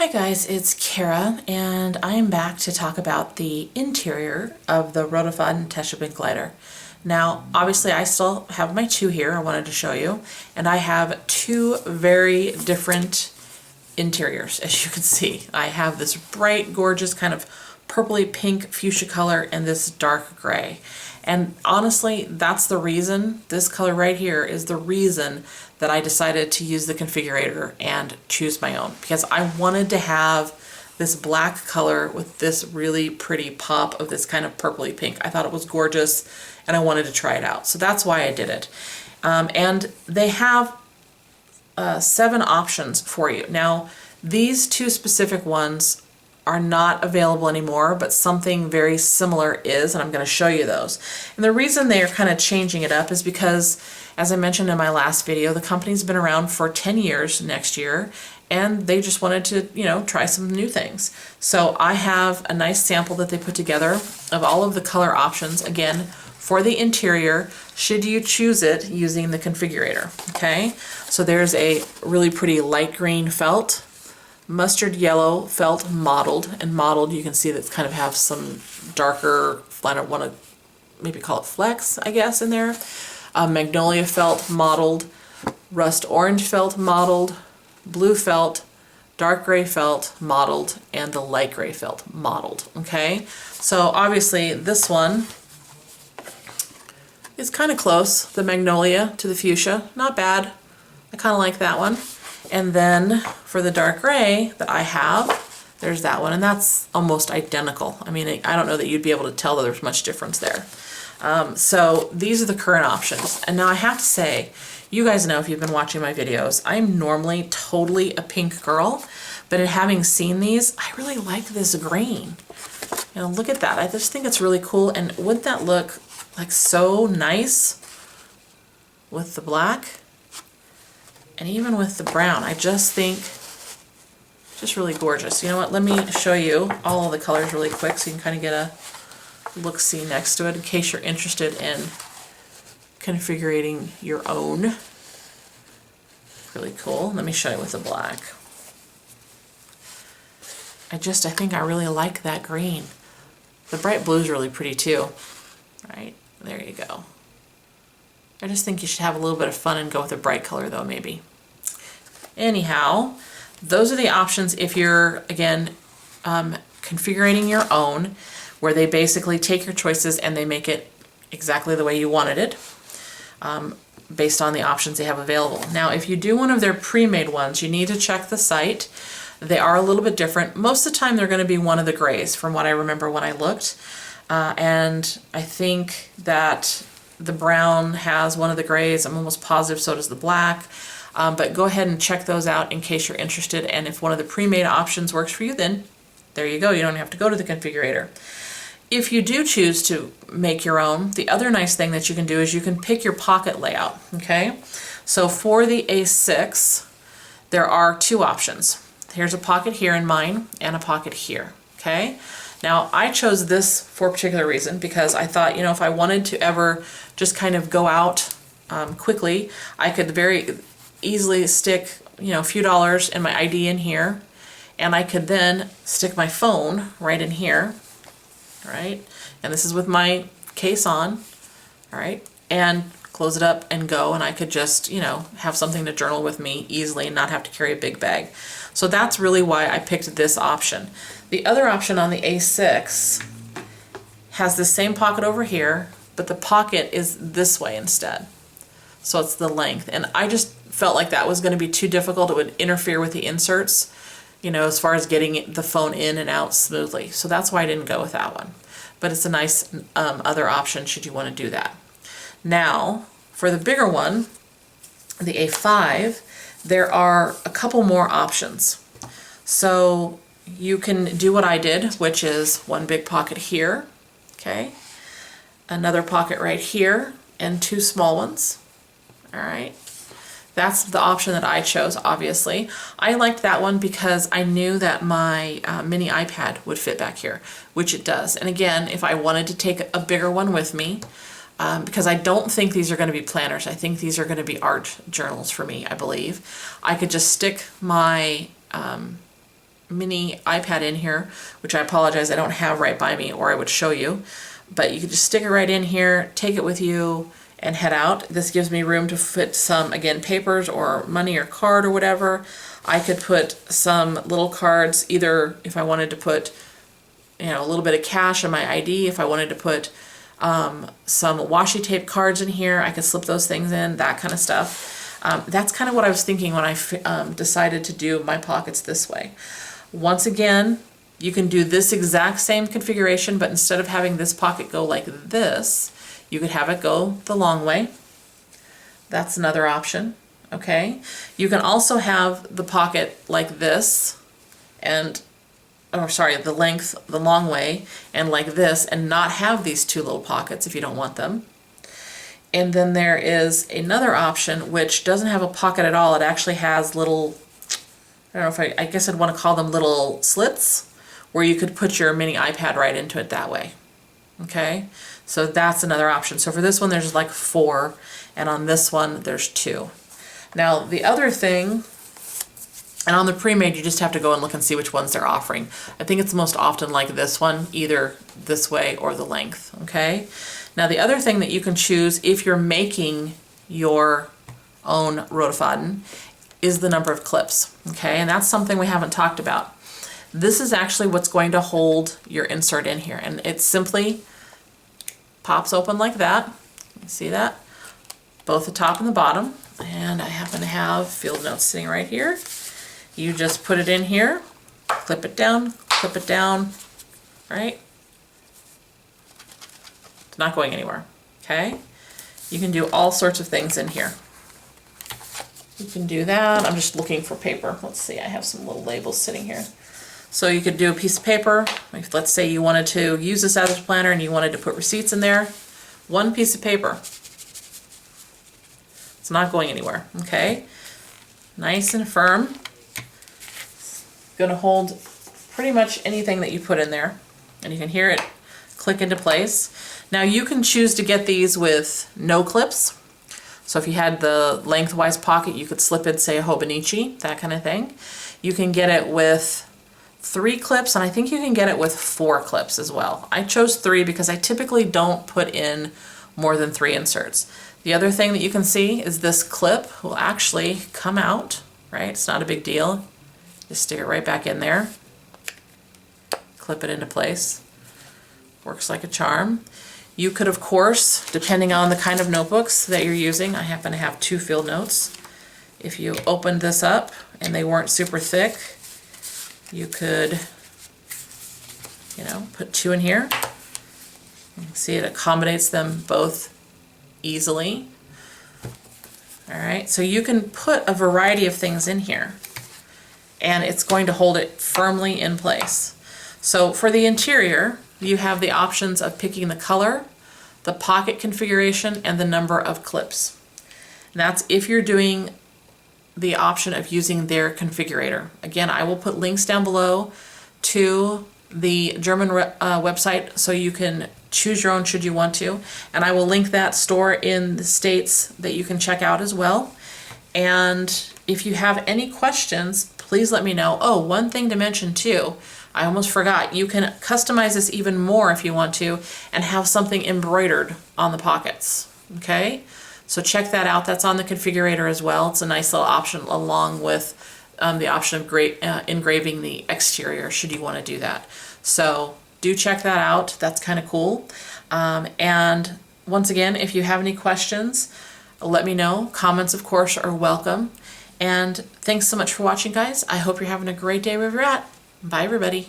Hi guys, it's Kara, and I am back to talk about the interior of the Roterfaden Teshabin glider. Now, obviously I still have my two here I wanted to show you, and I have two very different interiors, as you can see. I have this bright, gorgeous kind of purpley pink fuchsia color and this dark gray. And honestly, that's the reason, this color right here is the reason that I decided to use the configurator and choose my own, because I wanted to have this black color with this really pretty pop of this kind of purpley pink. I thought it was gorgeous and I wanted to try it out. So that's why I did it. And they have 7 options for you. Now, these two specific ones are not available anymore, but something very similar is, and I'm going to show you those. And the reason they are kind of changing it up is because, as I mentioned in my last video, the company's been around for 10 years next year, and they just wanted to, try some new things. So I have a nice sample that they put together of all of the color options, again, for the interior, should you choose it using the configurator, okay? So there's a really pretty light green felt, mustard yellow felt mottled, and mottled you can see that kind of have some darker, I don't want to maybe call it flecks, I guess, in there. Magnolia felt mottled, rust orange felt mottled, blue felt, dark gray felt mottled, and the light gray felt mottled, okay? So obviously this one is kind of close, the magnolia to the fuchsia, not bad. I kind of like that one. And then for the dark gray that I have, there's that one, and that's almost identical. I mean, I don't know that you'd be able to tell that there's much difference there. So these are the current options. And now I have to say, you guys know if you've been watching my videos, I'm normally totally a pink girl, but in having seen these, I really like this green. Look at that. I just think it's really cool, and wouldn't that look like so nice with the black? And even with the brown, I just think just really gorgeous. You know what, let me show you all of the colors really quick so you can kind of get a look-see next to it in case you're interested in configuring your own. Really cool. Let me show you with the black. I think I really like that green. The bright blue is really pretty too. Right, there you go. I just think you should have a little bit of fun and go with a bright color though, maybe. Anyhow, those are the options if you're, again, configuring your own, where they basically take your choices and they make it exactly the way you wanted it, based on the options they have available. Now, if you do one of their pre-made ones, you need to check the site. They are a little bit different. Most of the time, they're going to be one of the grays, from what I remember when I looked. And I think that the brown has one of the grays. I'm almost positive so does the black. But go ahead and check those out in case you're interested. And if one of the pre-made options works for you, then there you go. You don't have to go to the configurator. If you do choose to make your own, the other nice thing that you can do is you can pick your pocket layout, okay? So for the A6, there are 2 options. Here's a pocket here in mine and a pocket here, okay? Now, I chose this for a particular reason because I thought, if I wanted to ever just kind of go out quickly, I could very easily stick, a few dollars in my ID in here, and I could then stick my phone right in here, right? And this is with my case on, all right? And close it up and go, and I could just, have something to journal with me easily and not have to carry a big bag. So that's really why I picked this option. The other option on the A6 has the same pocket over here, but the pocket is this way instead. So it's the length. And I just felt like that was going to be too difficult. It would interfere with the inserts, as far as getting the phone in and out smoothly. So that's why I didn't go with that one. But it's a nice other option should you want to do that. Now, for the bigger one, the A5, there are a couple more options. So you can do what I did, which is one big pocket here, okay? Another pocket right here, and 2 small ones, all right? That's the option that I chose, obviously. I liked that one because I knew that my mini iPad would fit back here, which it does. And again, if I wanted to take a bigger one with me, because I don't think these are going to be planners. I think these are going to be art journals for me, I believe. I could just stick my mini iPad in here, which I apologize I don't have right by me, or I would show you, but you could just stick it right in here, take it with you, and head out. This gives me room to fit some, again, papers or money or card or whatever. I could put some little cards, either if I wanted to put, you know, a little bit of cash and my ID, if I wanted to put some washi tape cards in here, I could slip those things in, that kind of stuff. That's kind of what I was thinking when I decided to do my pockets this way. Once again, you can do this exact same configuration, but instead of having this pocket go like this, you could have it go the long way. That's another option, okay? You can also have the pocket like this, and, or sorry, the length, the long way, and like this, and not have these two little pockets if you don't want them. And then there is another option which doesn't have a pocket at all. It actually has little, I don't know if I guess I'd want to call them little slits, where you could put your mini iPad right into it that way. Okay, so that's another option. So for this one there's like 4, and on this one there's 2. Now the other thing, and on the pre-made you just have to go and look and see which ones they're offering. I think it's most often like this one, either this way or the length, okay? Now the other thing that you can choose if you're making your own Roterfaden is the number of clips, okay? And that's something we haven't talked about. This is actually what's going to hold your insert in here, and it simply pops open like that. You see that? Both the top and the bottom. And I happen to have field notes sitting right here. You just put it in here, clip it down, right? It's not going anywhere, okay? You can do all sorts of things in here. You can do that. I'm just looking for paper. Let's see, I have some little labels sitting here. So you could do a piece of paper, like let's say you wanted to use this as a planner and you wanted to put receipts in there. One piece of paper. It's not going anywhere, okay? Nice and firm. It's gonna hold pretty much anything that you put in there, and you can hear it click into place. Now you can choose to get these with no clips. So if you had the lengthwise pocket, you could slip in, say, a Hobonichi, that kind of thing. You can get it with 3 clips, and I think you can get it with 4 clips as well. I chose 3 because I typically don't put in more than 3 inserts. The other thing that you can see is this clip will actually come out, right? It's not a big deal. Just stick it right back in there. Clip it into place. Works like a charm. You could, of course, depending on the kind of notebooks that you're using, I happen to have 2 field notes. If you opened this up and they weren't super thick, you could, you know, put 2 in here. You can see it accommodates them both easily. All right, so you can put a variety of things in here and it's going to hold it firmly in place. So for the interior, you have the options of picking the color, the pocket configuration, and the number of clips. And that's if you're doing the option of using their configurator. Again, I will put links down below to the German website so you can choose your own should you want to, and I will link that store in the States that you can check out as well. And if you have any questions, please let me know. Oh, one thing to mention too, I almost forgot, you can customize this even more if you want to and have something embroidered on the pockets, okay? So check that out. That's on the configurator as well. It's a nice little option along with the option of engraving the exterior should you want to do that. So do check that out. That's kind of cool. And once again, if you have any questions, let me know. Comments, of course, are welcome. And thanks so much for watching, guys. I hope you're having a great day wherever you're at. Bye, everybody.